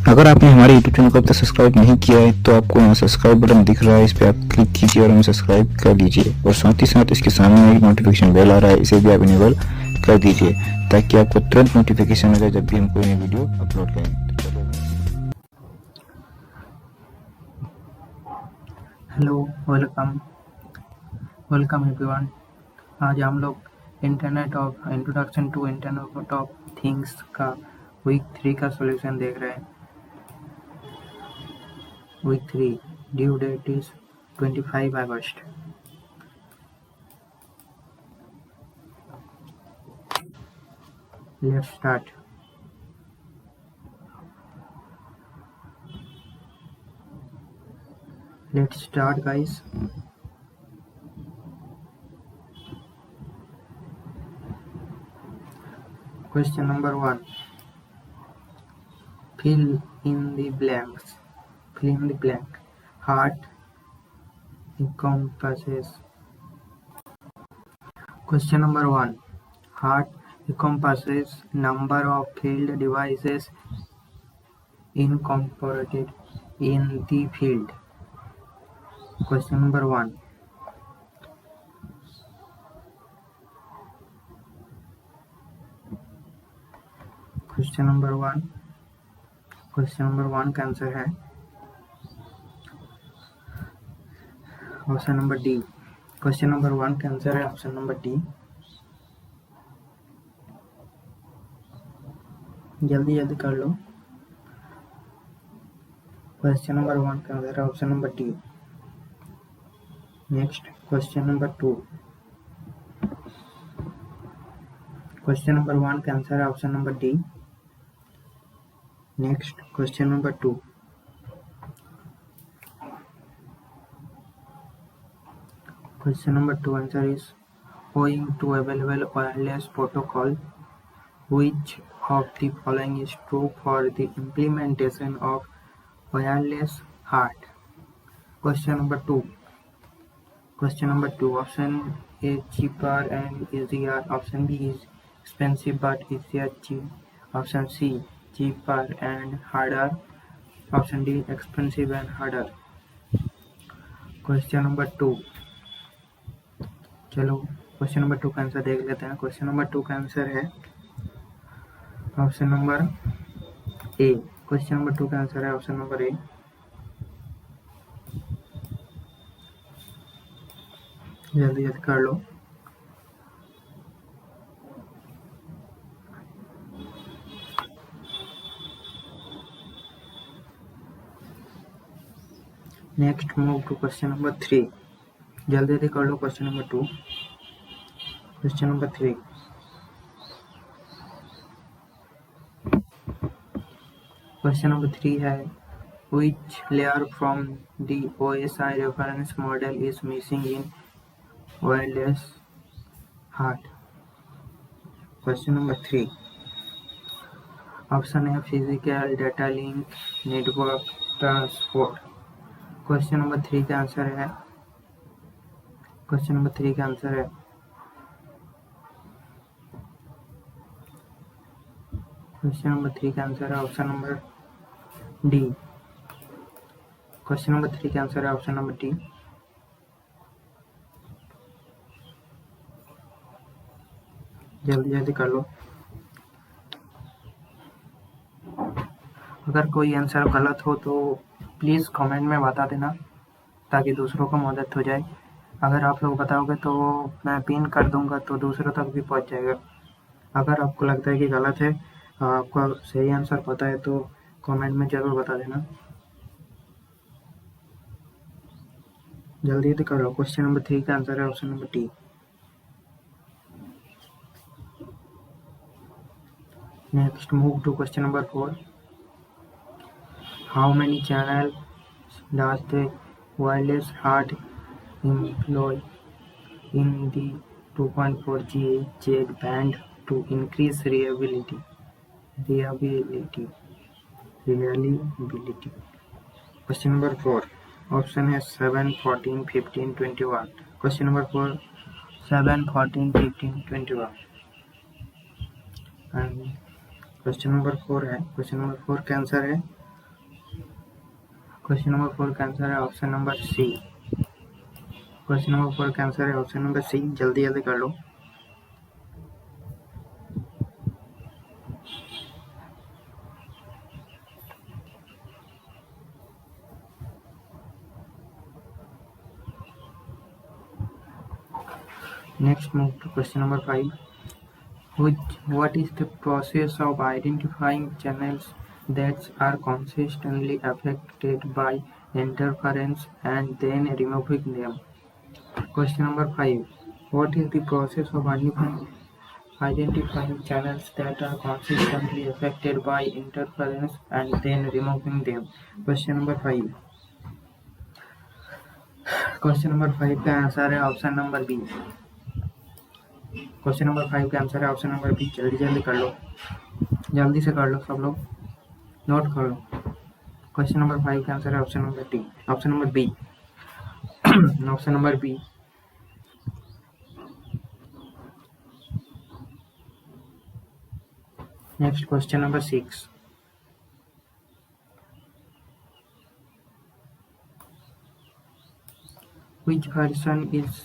अगर आपने हमारे यूट्यूब चैनल को अब तक सब्सक्राइब नहीं किया है तो आपको यहाँ सब्सक्राइब बटन दिख रहा है, इस पर आप क्लिक कीजिए और हमें सब्सक्राइब कर लीजिए। और साथ ही साथ इसके सामने एक नोटिफिकेशन बेल आ रहा है, इसे भी आप इनेबल कर दीजिए ताकि आपको तुरंत नोटिफिकेशन मिले जब भी हम कोई नई वीडियो अपलोड करें। Hello, welcome everyone. आज हम लोग introduction to internet of things का वीक 3 का सॉल्यूशन देख रहे हैं। Week 3 due date is 25 August. Let's start. Guys. Question number 1. Fill in the blanks. Fill in the blank. Heart encompasses. Question number 1. Heart encompasses number of field devices incorporated in the field. Question number 1. Question number 1 का answer है option number D. Question number 1 का answer है option number D. जल्दी कर लो। Question number 1 का answer है option number D. Next question number 2। Question number 1 का आंसर है option number D. Next question number 2। Question number 2 answer is owing to available wireless protocol, which of the following is true for the implementation of wireless HART? Question number 2. Option A cheaper and easier. Option B is expensive but easier. Option C cheaper and harder. Option D expensive and harder. Question number 2. चलो question number 2 का answer देख लेते हैं। Question number 2 का answer है option number A. Question number 2 का answer है option number A. जल्दी कर लो। Next move to question number 3। जल्दी कर लो। Question number 2। Question number 3। Question number 3 है which layer from the OSI reference model is missing in wireless HART? Question number 3. Option A physical data link network transport. Question number 3 का answer है question number 3 का answer है question number 3 का answer है option number D. Question number 3 का answer है option number D. जल्दी कर लो। अगर कोई आंसर गलत हो तो प्लीज़ कमेंट में बता देना ताकि दूसरों को मदद हो जाए। अगर आप लोग बताओगे तो मैं पिन कर दूंगा तो दूसरों तक भी पहुंच जाएगा। अगर आपको लगता है कि गलत है, आपको सही आंसर पता है तो कमेंट में ज़रूर बता देना। जल्दी कर लो। क्वेश्चन नंबर 3 का आंसर है option number D. Next move to question number 4। How many channel does the wireless HART employ in the 2.4 GHz band to increase reliability? Question number 4. Option है 7, 14, 15, 21. Question number 4 7, 14, 15, 21. And question number 4 है। Question number 4 का answer है question number 4 का answer है option number C. Question number 4 का answer है option number सी। जल्दी जल्दी कर लो। Next, move to question number 5. What is the process of identifying channels that are consistently affected by interference and then removing them? Question number 5. What is the process of identifying channels that are consistently affected by interference and then removing them? Question number 5. Question number 5 का answer है option number B. Question number 5 का answer है option number B. जल्दी जल्दी कर लो, जल्दी से कर लो, सब लोग नोट कर लो। क्वेश्चन नंबर 5 का आंसर है option number D, option number B. Option number B. Next, question number 6. Which version is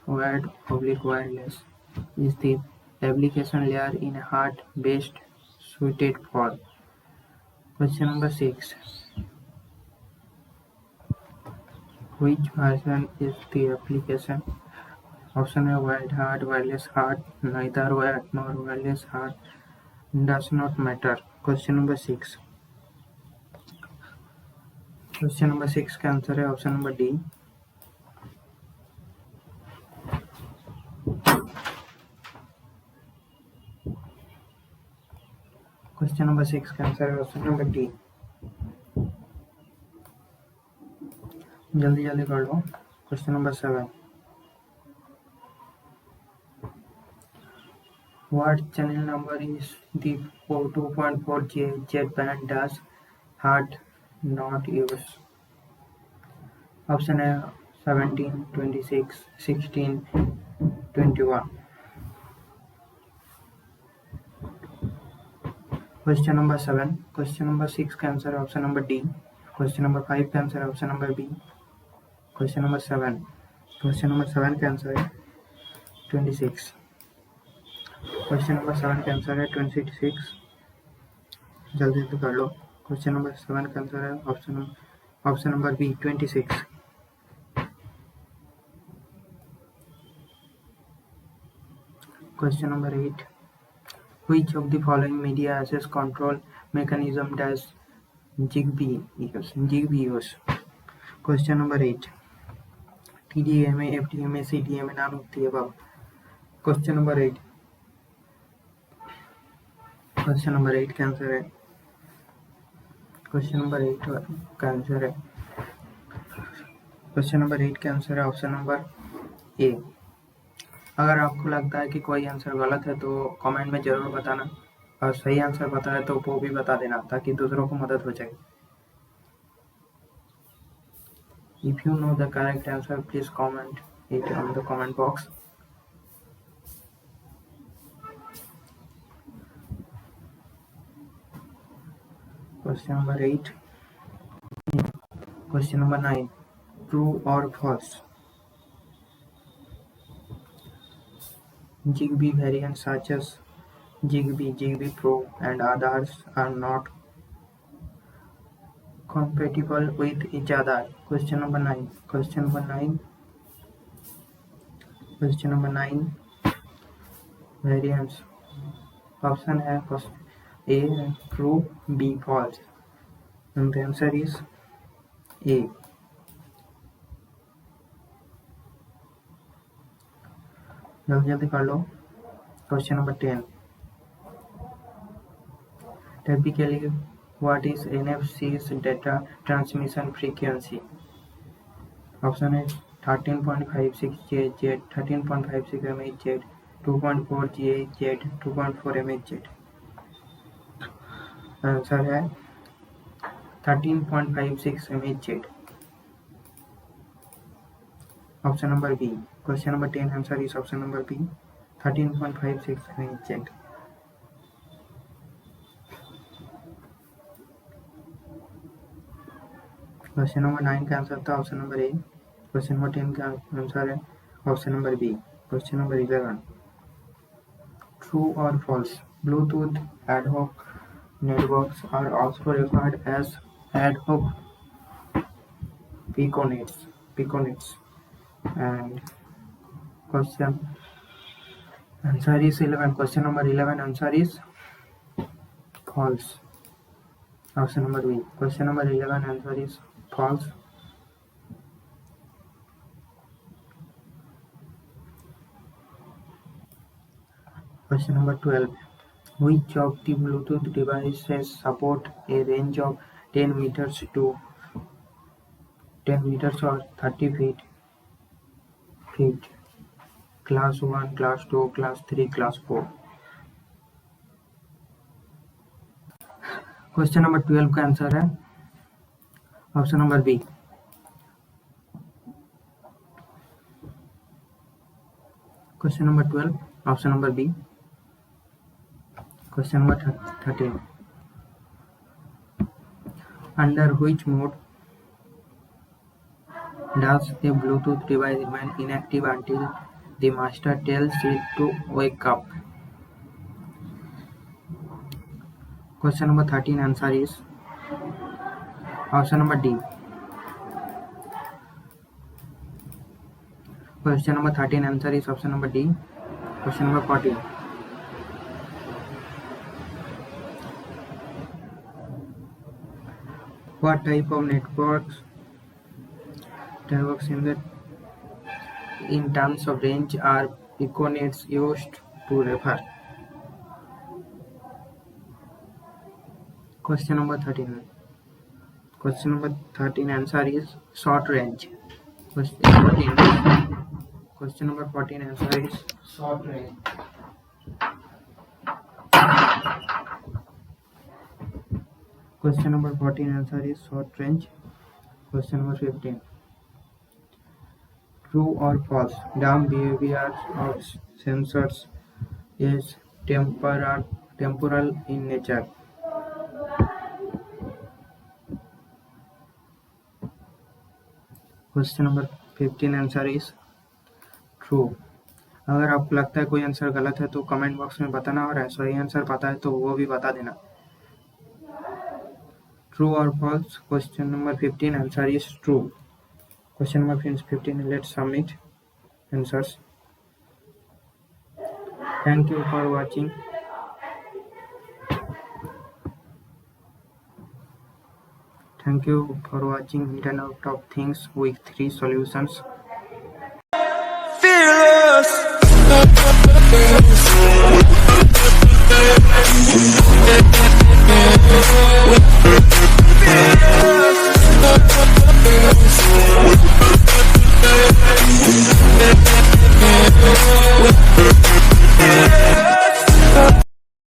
wired/wireless is the application layer in hard-based suited for? Question number 6. Which version is the application? Option A, wired, hard, wireless, hard, neither wired nor wireless, hard, does not matter. Question number 6. Question number 6 का answer है option number D. Question number 6 का answer है option number D. जल्दी जल्दी कर लो। Question number 7. What channel number is the 2.4 band does hard not use? Option A 17, 26, 16, 21. Question number 7. Question number 6 का answer है option number D. Question number 5 का answer है option number B. Question number 7. Question number 7 का answer है 26। Question number 7 का answer है 26। जल्दी जल्दी कर लो। क्वेश्चन नंबर 7 का आंसर है option number B 26। Question number 8. Which of the following media access control mechanism does Zigbee use? Question number 8. TDMA, FDMA, CDMA, none of the above. Question number 8. Question number 8 का answer है question number 8 का answer है question number 8 का answer है option number ए। अगर आपको लगता है कि कोई आंसर गलत है तो कमेंट में ज़रूर बताना, और सही आंसर पता है तो वो भी बता देना ताकि दूसरों को मदद हो जाए। If you know the correct answer, please comment it on the comment box. Question number 8. Question number 9. True or false? Zigbee variants such as Zigbee, Zigbee Pro, and others are not compatible with each other. Question number 9. Question number 9. Question number 9. Variants. Option है A true, B false. And the answer is A. जल्दी जल्दी कर लो। Question number 10. Typically, what is NFC's data transmission frequency? Option A 13.56 GHz, 13.56 MHz, 2.4 GHz, 2.4 MHz. Answer है 13.56 MHz. Option number B. Question number 10 answer is option number B 13.56 MHz. Question number 9 का answer था option number A. Question number 10 का answer है option number B. Question number 11, true और false, Bluetooth ad hoc networks are also referred as ad hoc piconets. And question answer is 11. Question number 11 answer is false. Option number B. Question number 11 answer is false. Question number 12. Which of the Bluetooth devices support a range of 10 meters to 10 meters or 30 feet? Class 1, Class 2, Class 3, Class 4. Question number 12 का answer है option number B. Question number 12 option number B. Question number 13, under which mode does a Bluetooth device remain inactive until the master tells it to wake up? Question number 13 answer is option number D. Question number 13 answer is option number D. Question number 14. What type of networks in terms of range are piconets used to refer? Question number 13. Question number 13 answer is short range. Question number 14 answer is short range. Question number 14 answer is short range. Question number 15. True or false? Dumb behavior of sensors is temporal in nature. Question number 15 answer is true. अगर आपको लगता है कोई answer गलत है तो comment box में बताना, और सही आंसर पता है तो वो भी बता देना। ट्रू और false? Question number 15 answer is true. Question number 15, let's submit answers. Thank you for watching. Thank you for watching Internet of Things Week 3 Solutions. Fearless.